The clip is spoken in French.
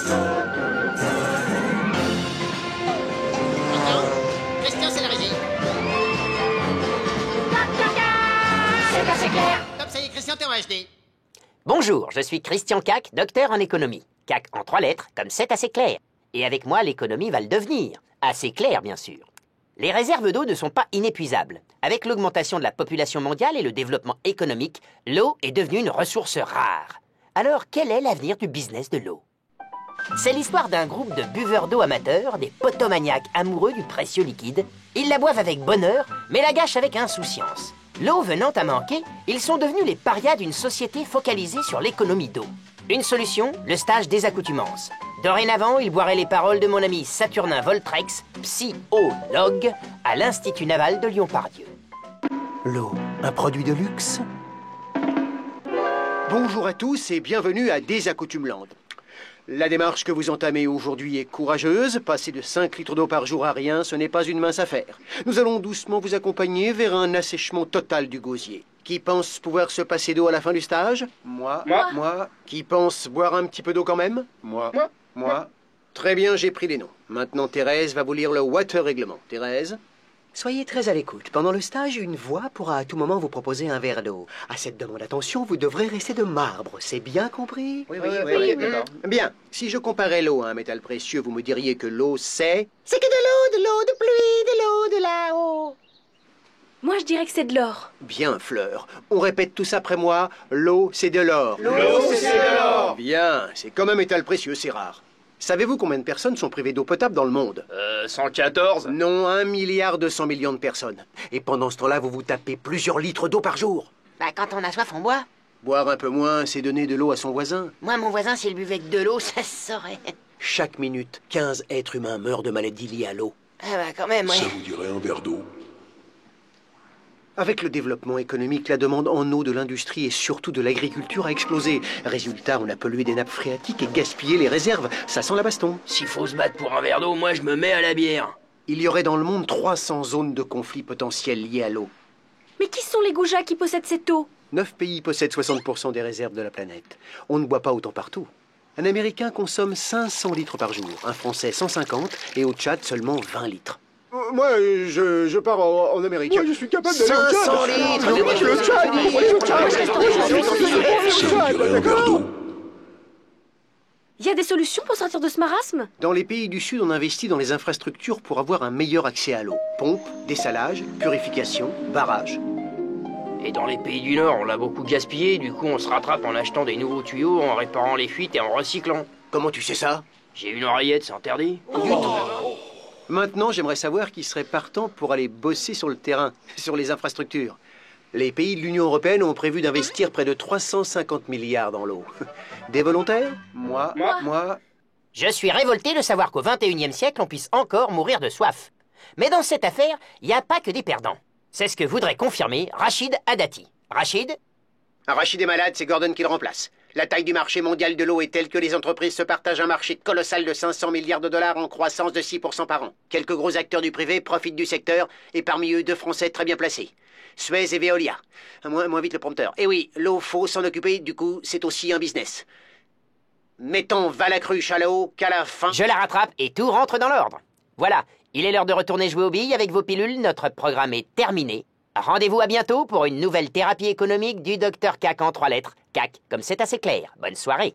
Christian, c'est la régie. C'est assez clair. Top, ça y est, Christian, t'es en HD. Bonjour, je suis Christian Cac, docteur en économie. Cac en 3 lettres, comme c'est assez clair. Et avec moi, l'économie va le devenir. Assez clair, bien sûr. Les réserves d'eau ne sont pas inépuisables. Avec l'augmentation de la population mondiale et le développement économique, l'eau est devenue une ressource rare. Alors, quel est l'avenir du business de l'eau? C'est l'histoire d'un groupe de buveurs d'eau amateurs, des potomaniaques amoureux du précieux liquide. Ils la boivent avec bonheur, mais la gâchent avec insouciance. L'eau venant à manquer, ils sont devenus les parias d'une société focalisée sur l'économie d'eau. Une solution, le stage des accoutumances. Dorénavant, ils boiraient les paroles de mon ami Saturnin Voltrex, psychologue, à l'Institut Naval de Lyon-Pardieu. L'eau, un produit de luxe? Bonjour à tous et bienvenue à Désaccoutumeland. La démarche que vous entamez aujourd'hui est courageuse. Passer de 5 litres d'eau par jour à rien, ce n'est pas une mince affaire. Nous allons doucement vous accompagner vers un assèchement total du gosier. Qui pense pouvoir se passer d'eau à la fin du stage? Moi. Qui pense boire un petit peu d'eau quand même? Moi. Très bien, j'ai pris les noms. Maintenant, Thérèse va vous lire le water règlement. Thérèse? Soyez très à l'écoute. Pendant le stage, une voix pourra à tout moment vous proposer un verre d'eau. À cette demande d'attention, vous devrez rester de marbre. C'est bien compris? Oui, d'accord. Bien, si je comparais l'eau à un métal précieux, vous me diriez que l'eau, c'est... C'est que de l'eau de pluie, de l'eau de là-haut. Moi, je dirais que c'est de l'or. Bien, Fleur. On répète tous après moi. L'eau, c'est de l'or. L'eau, c'est de l'or. Bien, c'est comme un métal précieux, c'est rare. Savez-vous combien de personnes sont privées d'eau potable dans le monde? 114. Non, 1,2 milliard de personnes. Et pendant ce temps-là, vous vous tapez plusieurs litres d'eau par jour. Bah, quand on a soif, on boit. Boire un peu moins, c'est donner de l'eau à son voisin. Moi, mon voisin, s'il buvait que de l'eau, ça se saurait. Chaque minute, 15 êtres humains meurent de maladies liées à l'eau. Ah bah, quand même, ouais. Ça vous dirait un verre d'eau? Avec le développement économique, la demande en eau de l'industrie et surtout de l'agriculture a explosé. Résultat, on a pollué des nappes phréatiques et gaspillé les réserves. Ça sent la baston. S'il faut se battre pour un verre d'eau, moi je me mets à la bière. Il y aurait dans le monde 300 zones de conflit potentiels liées à l'eau. Mais qui sont les goujats qui possèdent cette eau? 9 pays possèdent 60% des réserves de la planète. On ne boit pas autant partout. Un Américain consomme 500 litres par jour, un Français 150 et au Tchad seulement 20 litres. Moi, je pars en Amérique. Moi, je suis capable d'aller au 500 litres. Ça vous dirait un verre d'eau? Il y a des solutions pour sortir de ce marasme? Dans les pays du Sud, on investit dans les infrastructures pour avoir un meilleur accès à l'eau. Pompes, dessalage, purification, barrages. Et dans les pays du Nord, on l'a beaucoup gaspillé, du coup on se rattrape en achetant des nouveaux tuyaux, en réparant les fuites et en recyclant. Comment tu sais ça? J'ai une oreillette, c'est interdit. Maintenant, j'aimerais savoir qui serait partant pour aller bosser sur le terrain, sur les infrastructures. Les pays de l'Union européenne ont prévu d'investir près de 350 milliards dans l'eau. Des volontaires? Moi. Je suis révolté de savoir qu'au XXIe siècle, on puisse encore mourir de soif. Mais dans cette affaire, il n'y a pas que des perdants. C'est ce que voudrait confirmer Rachid Haddati. Rachid? Rachid est malade, c'est Gordon qui le remplace. La taille du marché mondial de l'eau est telle que les entreprises se partagent un marché colossal de 500 milliards de dollars en croissance de 6% par an. Quelques gros acteurs du privé profitent du secteur, et parmi eux, 2 Français très bien placés. Suez et Veolia. Moins vite le prompteur. Et oui, l'eau, faut s'en occuper, du coup, c'est aussi un business. Mettons Valacruche à l'eau qu'à la fin... Je la rattrape et tout rentre dans l'ordre. Voilà, il est l'heure de retourner jouer aux billes avec vos pilules. Notre programme est terminé. Rendez-vous à bientôt pour une nouvelle thérapie économique du Dr Cac en 3 lettres. Cac, comme c'est assez clair. Bonne soirée.